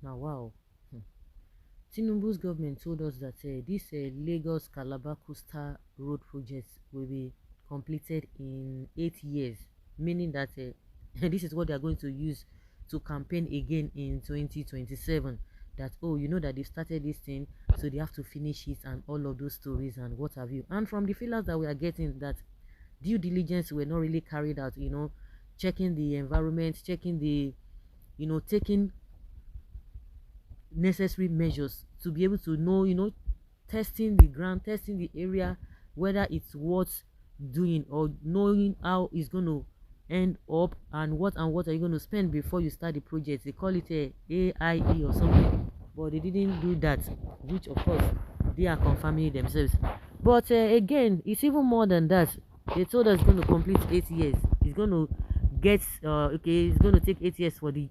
Now, wow. Hmm. Tinubu's government told us that this Lagos-Calabar coastal road project will be completed in 8 years, meaning that this is what they are going to use to campaign again in 2027. That, oh, you know that they started this thing, so they have to finish it, and all of those stories and what have you. And from the feelers that we are getting, that due diligence were not really carried out, checking the environment, checking the, taking necessary measures to be able to know, testing the ground, testing the area, whether it's worth doing, or knowing how it's going to end up, and what are you going to spend before you start the project. They call it a AIE or something, but they didn't do that, which of course they are confirming it themselves. But again, it's even more than that. They told us it's going to complete 8 years. It's going to get okay, it's going to take 8 years for the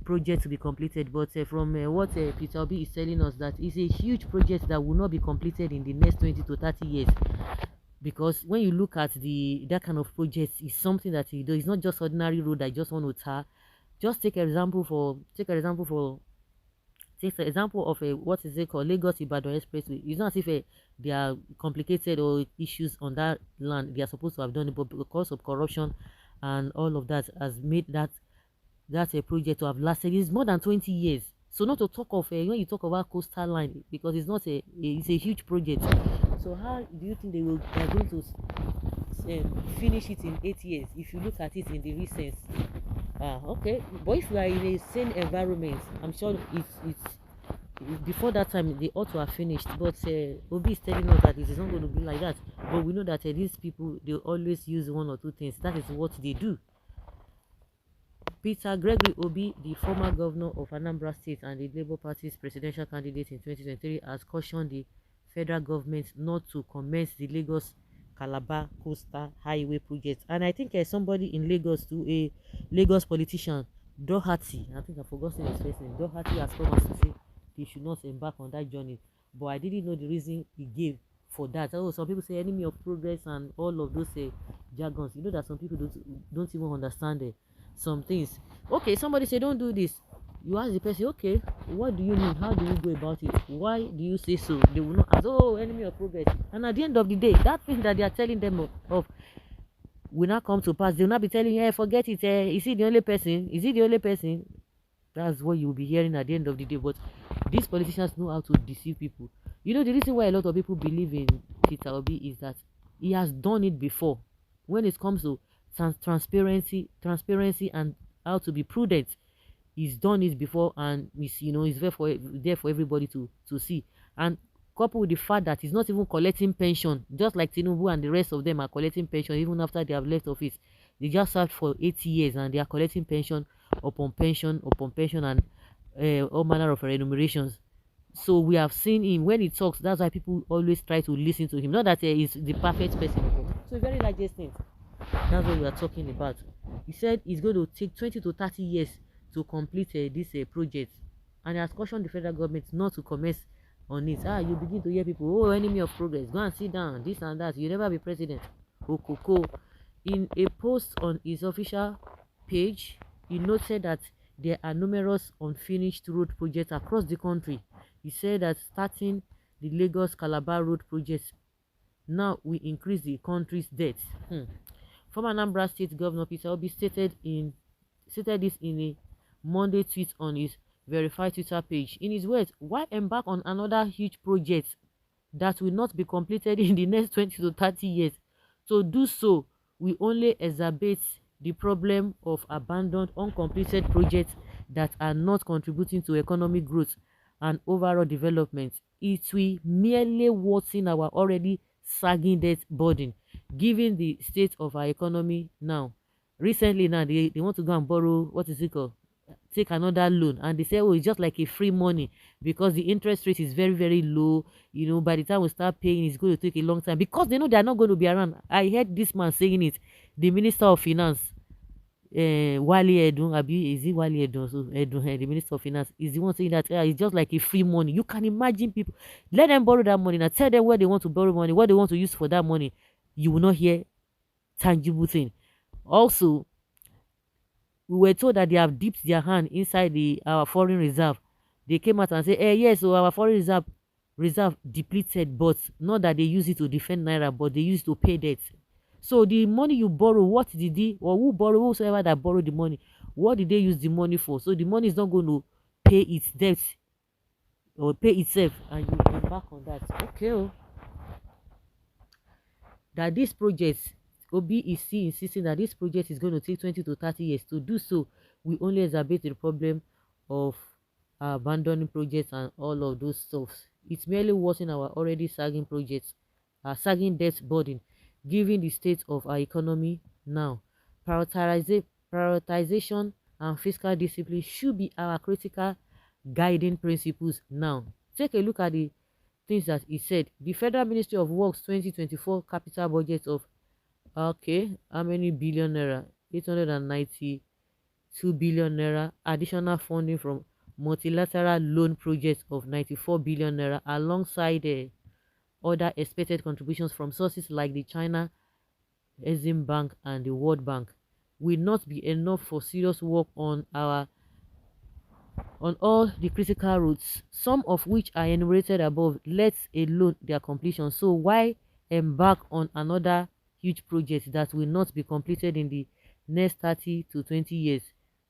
project to be completed. But from what Peter Obi is telling us, that it's a huge project that will not be completed in the next 20 to 30 years. Because when you look at that kind of project, it's something that you do. It's not just ordinary road that you just want to tar. Just take an example for take the example of a what is it called, Lagos-Ibadan Expressway. It's not as if they are complicated or issues on that land. They are supposed to have done it, but because of corruption and all of that has made that's a project to have lasted. It's more than 20 years. So not to talk of when you talk about coastal line, because it's not it's a huge project. So how do you think they are going to finish it in 8 years? If you look at it in the recent, okay. But if you are in a sane environment, I'm sure it's before that time they ought to have finished. But Obi is telling us that it is not going to be like that. But we know that these people, they always use one or two things. That is what they do. Peter Gregory Obi, the former governor of Anambra State and the Labour Party's presidential candidate in 2023, has cautioned the federal government not to commence the Lagos-Calabar Coastal Highway project. And I think somebody in Lagos, to a Lagos politician, Doherty, I think I forgot his first name, Doherty, has come as to say they should not embark on that journey. But I didn't know the reason he gave for that. Oh, some people say enemy of progress and all of those jargons. You know that some people don't even understand it. Some things. Okay, somebody say don't do this. You ask the person, okay, what do you mean? How do you go about it? Why do you say so? They will not ask, oh, enemy of progress. And at the end of the day, that thing that they are telling them of will not come to pass. They will not be telling you, hey, forget it. Is he the only person? Is he the only person? That's what you will be hearing at the end of the day. But these politicians know how to deceive people. You know, the reason why a lot of people believe in Peter Obi is that he has done it before. When it comes to transparency and how to be prudent, he's done it before, and he's there for everybody to see. And coupled with the fact that he's not even collecting pension, just like Tinubu and the rest of them are collecting pension even after they have left office. They just served for 80 years and they are collecting pension upon pension and all manner of remunerations. So we have seen him when he talks. That's why people always try to listen to him. Not that he's the perfect person. So very large extent, that's what we are talking about. He said it's going to take 20 to 30 years to complete this project, and he has cautioned the federal government not to commence on it. You begin to hear people, oh, enemy of progress, go and sit down, this and that, you never be president. Okoko. In a post on his official page, he noted that there are numerous unfinished road projects across the country. He said that starting the Lagos-Calabar road project now will increase the country's debt. Former Anambra State Governor Peter Obi stated this in a Monday tweet on his verified Twitter page. In his words, why embark on another huge project that will not be completed in the next 20 to 30 years? To do so will only exacerbate the problem of abandoned, uncompleted projects that are not contributing to economic growth and overall development. It will merely worsen our already sagging debt burden, given the state of our economy now. Recently now, they want to go and borrow, what is it called, take another loan, and they say, oh, it's just like a free money because the interest rate is very, very low. By the time we start paying, it's going to take a long time because they know they are not going to be around. I heard this man saying it, the Minister of Finance, Wale Edun, is it Wale Edun? So Edun, the Minister of Finance, is the one saying that it's just like a free money. You can imagine people, let them borrow that money. Now tell them where they want to borrow money, what they want to use for that money. You will not hear tangible thing. Also, we were told that they have dipped their hand inside our foreign reserve they came out and say, yes, so our foreign reserve depleted, but not that they use it to defend naira, but they use it to pay debt. So the money you borrow, what did they, or who borrow, whosoever that borrowed the money, what did they use the money for? So the money is not going to pay its debt or pay itself, and you embark on that. Okay, that this project, Obi is still insisting that this project is going to take 20 to 30 years. To do so, we only exacerbate the problem of abandoning projects and all of those stuff. It's merely worsening our already sagging projects, sagging debt burden, given the state of our economy now. Prioritization and fiscal discipline should be our critical guiding principles now. Take a look at the things that he said. The Federal Ministry of Works 2024 capital budget of, okay, how many billion naira? 892 billion naira. Additional funding from multilateral loan projects of 94 billion naira, alongside other expected contributions from sources like the China Exim Bank and the World Bank, will not be enough for serious work on all the critical routes, some of which are enumerated above, let alone their completion. So why embark on another huge project that will not be completed in the next 30 to 20 years?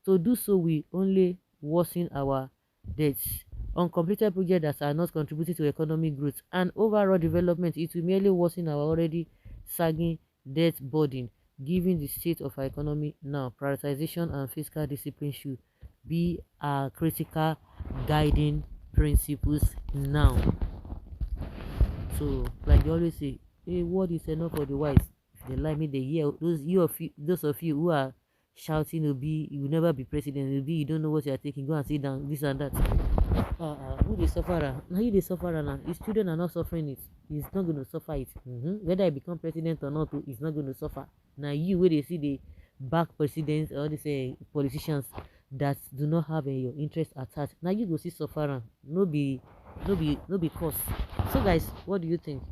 To do so, we only worsen our debts. Uncompleted projects that are not contributing to economic growth and overall development, it will merely worsen our already sagging debt burden. Given the state of our economy now, prioritization and fiscal discipline should be our critical guiding principles now. So, like they always say, a word is enough for the wise. If they like me, they hear. Those of you who are shouting, Obi, you will never be president. Obi, you don't know what you are taking. Go and sit down. This and that. Who the sufferer? Now you the sufferer now. His children are not suffering it. He's not going to suffer it. Whether I become president or not, he's not going to suffer. Now you, where they see the back presidents or they say politicians that do not have your interest attached, now you go see suffer. No be cause. So guys, what do you think?